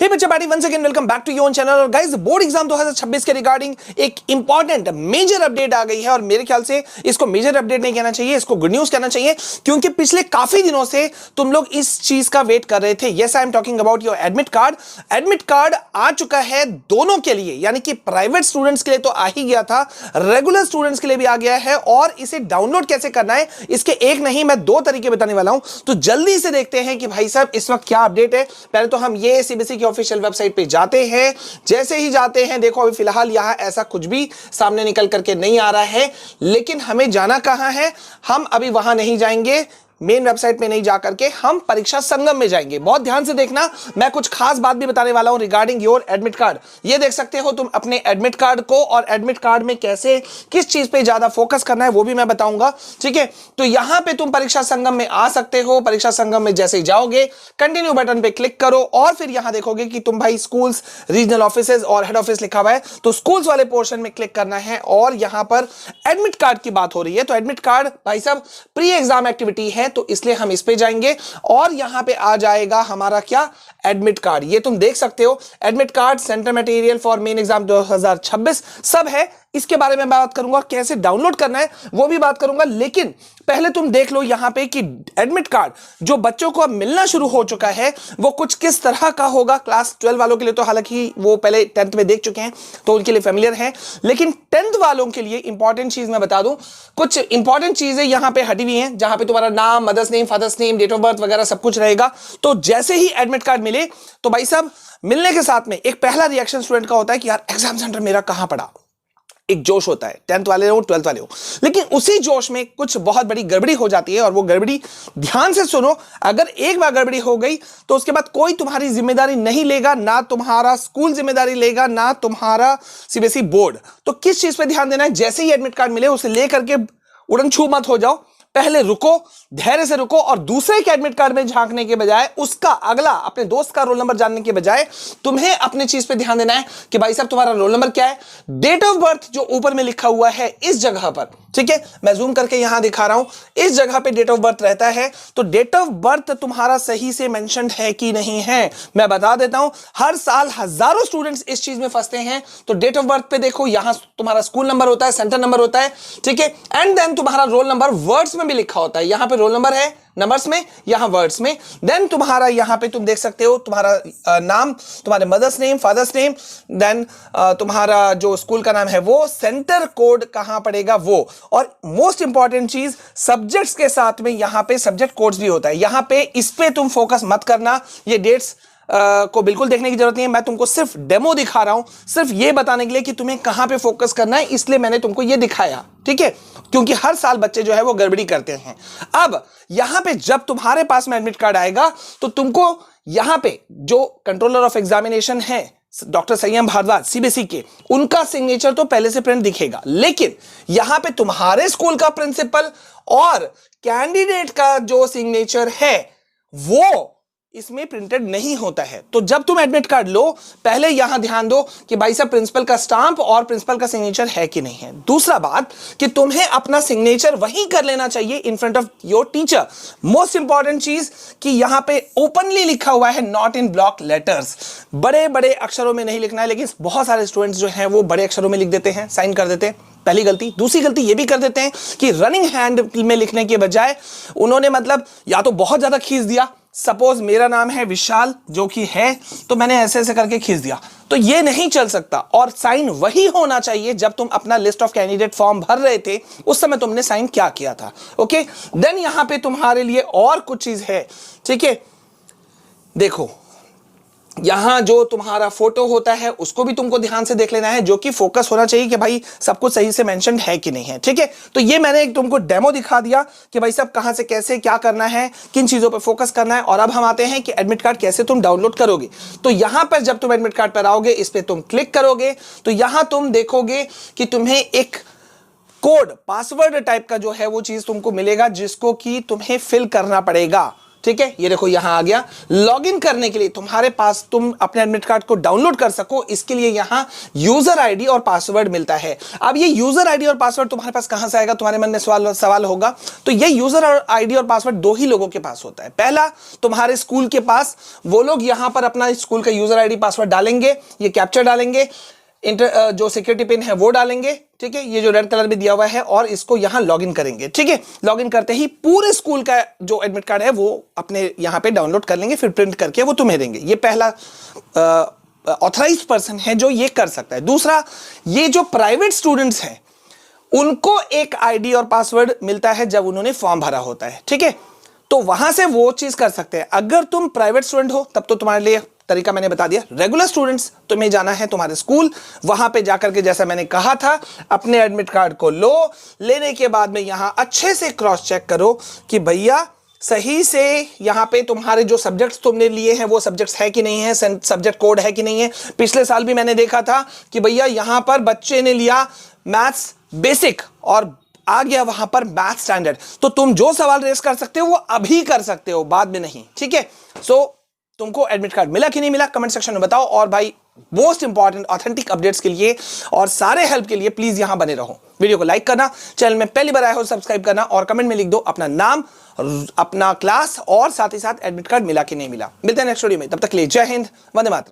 हे बच्चा party once again welcome back to your channel. और guys board exam 2026 के regarding एक इंपॉर्टेंट मेजर अपडेट आ गई है और मेरे ख्याल से इसको मेजर अपडेट नहीं कहना चाहिए, इसको गुड न्यूज कहना चाहिए, क्योंकि पिछले काफी दिनों से तुम लोग इस चीज का वेट कर रहे थे। Yes, I am talking about your admit card. Admit card आ चुका है दोनों के लिए, यानी कि प्राइवेट स्टूडेंट्स के लिए तो आ ही गया था, रेगुलर स्टूडेंट्स के लिए भी आ गया है। और इसे डाउनलोड कैसे करना है, इसके एक नहीं मैं दो तरीके बताने वाला हूं। तो जल्दी से देखते हैं कि भाई साहब इस वक्त क्या अपडेट है। पहले तो हम ये सीबीएसई की ऑफिशियल वेबसाइट पे जाते हैं। जैसे ही जाते हैं, देखो अभी फिलहाल यहां ऐसा कुछ भी सामने निकल करके नहीं आ रहा है, लेकिन हमें जाना कहां है, हम अभी वहां नहीं जाएंगे, मेन वेबसाइट में नहीं जाकर के हम परीक्षा संगम में जाएंगे। बहुत ध्यान से देखना, मैं कुछ खास बात भी बताने वाला हूं रिगार्डिंग योर एडमिट कार्ड। ये देख सकते हो तुम अपने एडमिट कार्ड को, और एडमिट कार्ड में कैसे किस चीज पे ज्यादा फोकस करना है वो भी मैं बताऊंगा। ठीक है, तो यहां पे तुम परीक्षा संगम में आ सकते हो। परीक्षा संगम में जैसे ही जाओगे, कंटिन्यू बटन पे क्लिक करो और फिर यहां देखोगे कि तुम भाई स्कूल्स, रीजनल ऑफिसेज और हेड ऑफिस लिखा हुआ है, तो स्कूल्स वाले पोर्शन में क्लिक करना है और यहां पर एडमिट कार्ड की बात हो रही है। तो एडमिट कार्ड भाई साहब प्री एग्जाम एक्टिविटी है, तो इसलिए हम इस पे जाएंगे और यहां पे आ जाएगा हमारा क्या, एडमिट कार्ड। ये तुम देख सकते हो, admit card, centre material for main exam 2026 सब है। इसके बारे में बात करूंगा, कैसे डाउनलोड करना है वो भी बात करूंगा, लेकिन पहले तुम देख लो यहां पे कि एडमिट कार्ड जो बच्चों को अब मिलना शुरू हो चुका है वो कुछ किस तरह का होगा। क्लास 12 वालों के लिए तो हालांकि वो पहले 10th में देख चुके हैं तो उनके लिए फेमिलियर है, लेकिन 10th वालों के लिए इंपॉर्टेंट चीज मैं बता दूं, कुछ इंपॉर्टेंट चीजें यहां पे हटी हुई हैं, जहां पे तुम्हारा नाम, mother's name, father's name, date of birth वगैरह सब कुछ रहेगा। तो जैसे ही एडमिट कार्ड मिले तो भाई साहब मिलने के साथ में एक पहला रिएक्शन स्टूडेंट का होता है कि यार एग्जाम सेंटर मेरा कहां पड़ा। एक जोश होता है, 10th वाले हो 12th वाले हो, लेकिन उसी जोश में कुछ बहुत बड़ी गड़बड़ी हो जाती है। और वो गड़बड़ी ध्यान से सुनो, अगर एक बार गड़बड़ी हो गई तो उसके बाद कोई तुम्हारी जिम्मेदारी नहीं लेगा, ना तुम्हारा स्कूल जिम्मेदारी लेगा, ना तुम्हारा सीबीएसई बोर्ड। तो किस चीज पे ध्यान देना है, जैसे ही एडमिट कार्ड मिले उसे लेकर के उड़न छू मत हो जाओ, पहले रुको, धैर्य से रुको, और दूसरे के एडमिट कार्ड में झांकने के बजाय, उसका अगला अपने दोस्त का रोल नंबर जानने के बजाय तुम्हें अपने चीज पे ध्यान देना है कि भाई साहब तुम्हारा रोल नंबर क्या है, डेट ऑफ बर्थ जो ऊपर में लिखा हुआ है इस जगह पर। ठीक है, मैं जूम करके यहां दिखा रहा हूं, इस जगह पे डेट ऑफ बर्थ रहता है। तो डेट ऑफ बर्थ तुम्हारा सही से मेंशन्ड है कि नहीं है, मैं बता देता हूं। हर साल हजारों स्टूडेंट्स इस चीज में फंसते हैं। तो डेट ऑफ बर्थ पे देखो, यहां तुम्हारा स्कूल नंबर होता है, सेंटर नंबर होता है, ठीक है, एंड देन तुम्हारा रोल नंबर वर्ड्स में भी लिखा होता है। यहां पे रोल नंबर है नंबर्स में, यहां वर्ड्स में, देन तुम्हारा यहां पे तुम देख सकते हो तुम्हारा नाम, तुम्हारे mother's name, father's name, then तुम्हारा जो स्कूल का नाम है वो, सेंटर कोड कहां पड़ेगा वो, और मोस्ट इंपॉर्टेंट चीज सब्जेक्ट्स के साथ में यहां पे सब्जेक्ट कोड्स भी होता है। यहां पे इस पे तुम फोकस मत करना, ये डेट्स को बिल्कुल देखने की जरूरत नहीं है। मैं तुमको सिर्फ डेमो दिखा रहा हूं, सिर्फ ये बताने के लिए कि तुम्हें कहां पे फोकस करना है, इसलिए मैंने तुमको ये दिखाया। ठीक है, क्योंकि हर साल बच्चे जो है वो गड़बड़ी करते हैं। अब यहां पे जब तुम्हारे पास में एडमिट कार्ड आएगा तो तुमको यहां पे जो कंट्रोलर ऑफ एग्जामिनेशन है डॉक्टर संयम भारद्वाज सीबीएसई के, उनका सिग्नेचर तो पहले से प्रिंट दिखेगा, लेकिन यहां पे तुम्हारे स्कूल का प्रिंसिपल और कैंडिडेट का जो सिग्नेचर है वो इसमें प्रिंटेड नहीं होता है। तो जब तुम एडमिट कार्ड लो, पहले यहां ध्यान दो कि भाई साहब प्रिंसिपल का स्टाम्प और प्रिंसिपल का सिग्नेचर है कि नहीं है। दूसरा बात कि तुम्हें अपना सिग्नेचर वहीं कर लेना चाहिए in front of your teacher. Most important चीज कि यहां पे ओपनली लिखा हुआ है नॉट इन ब्लॉक लेटर्स, बड़े बड़े अक्षरों में नहीं लिखना है, लेकिन बहुत सारे स्टूडेंट्स जो हैं वो बड़े अक्षरों में लिख देते हैं, साइन कर देते हैं, पहली गलती। दूसरी गलती ये भी कर देते हैं कि रनिंग हैंड में लिखने के बजाय उन्होंने मतलब या तो बहुत ज्यादा खींच दिया, सपोज मेरा नाम है विशाल जो कि है, तो मैंने ऐसे ऐसे करके खींच दिया, तो ये नहीं चल सकता। और साइन वही होना चाहिए जब तुम अपना लिस्ट ऑफ कैंडिडेट फॉर्म भर रहे थे, उस समय तुमने साइन क्या किया था। ओके, देन यहां पे तुम्हारे लिए और कुछ चीज है। ठीक है, देखो यहां जो तुम्हारा फोटो होता है उसको भी तुमको ध्यान से देख लेना है, जो कि फोकस होना चाहिए कि भाई सब कुछ सही से मेंशन है कि नहीं है। ठीक है, तो ये मैंने एक तुमको डेमो दिखा दिया कि भाई सब कहां से कैसे क्या करना है, किन चीजों पर फोकस करना है। और अब हम आते हैं कि एडमिट कार्ड कैसे तुम डाउनलोड करोगे। तो यहां पर जब तुम एडमिट कार्ड पर आओगे, इस पर तुम क्लिक करोगे तो यहां तुम देखोगे कि तुम्हें एक कोड, पासवर्ड टाइप का जो है वो चीज तुमको मिलेगा, जिसको कि तुम्हें फिल करना पड़ेगा। ठीक है, ये देखो यहां आ गया। लॉगिन करने के लिए तुम्हारे पास, तुम अपने एडमिट कार्ड को डाउनलोड कर सको, इसके लिए यहां यूजर आईडी और पासवर्ड मिलता है। अब ये यूजर आईडी और पासवर्ड तुम्हारे पास कहां से आएगा, तुम्हारे मन में सवाल होगा। तो ये यूजर आईडी और पासवर्ड दो ही लोगों के पास होता है। पहला, तुम्हारे स्कूल के पास, वो लोग यहां पर अपना स्कूल का यूजर आईडी पासवर्ड डालेंगे, ये कैप्चर डालेंगे, जो सिक्योरिटी पिन है वो डालेंगे, ठीक है, ये जो रेड कलर में दिया हुआ है, और इसको यहां लॉगिन करेंगे। ठीक है, लॉगिन करते ही पूरे स्कूल का जो एडमिट कार्ड है वो अपने यहां पे डाउनलोड कर लेंगे, फिर प्रिंट करके वो तुम्हें देंगे। ये पहला ऑथराइज्ड पर्सन है जो ये कर सकता है। दूसरा, ये जो प्राइवेट स्टूडेंट्स हैं उनको एक आईडी और पासवर्ड मिलता है जब उन्होंने फॉर्म भरा होता है। ठीक है, तो वहां से वो चीज कर सकते हैं। अगर तुम प्राइवेट स्टूडेंट हो तब तो तुम्हारे लिए तरीका मैंने बता दिया। रेगुलर स्टूडेंट्स, तुम्हें जाना है तुम्हारे स्कूल, वहां पे जाकर के जैसा मैंने कहा था अपने एडमिट कार्ड को लो, लेने के बाद में यहां अच्छे से क्रॉस चेक करो कि भैया सही से यहां पे तुम्हारे जो सब्जेक्ट्स तुमने लिए हैं वो सब्जेक्ट्स है कि नहीं है, सब्जेक्ट कोड है कि नहीं है। पिछले साल भी मैंने देखा था कि भैया यहां पर बच्चे ने लिया मैथ्स बेसिक और आ गया वहां पर मैथ स्टैंडर्ड, तो तुम जो सवाल रेस कर सकते हो वो अभी कर सकते हो, बाद में नहीं। ठीक है, सो तुमको एडमिट कार्ड मिला कि नहीं मिला कमेंट सेक्शन में बताओ। और भाई मोस्ट इंपॉर्टेंट ऑथेंटिक अपडेट्स के लिए और सारे हेल्प के लिए प्लीज यहां बने रहो। वीडियो को लाइक करना, चैनल में पहली बार आए हो सब्सक्राइब करना, और कमेंट में लिख दो अपना नाम, अपना क्लास और साथ ही साथ एडमिट कार्ड मिला कि नहीं मिला। मिलते हैं नेक्स्ट वीडियो में, तब तक के लिए जय हिंद, वंदे मातरम।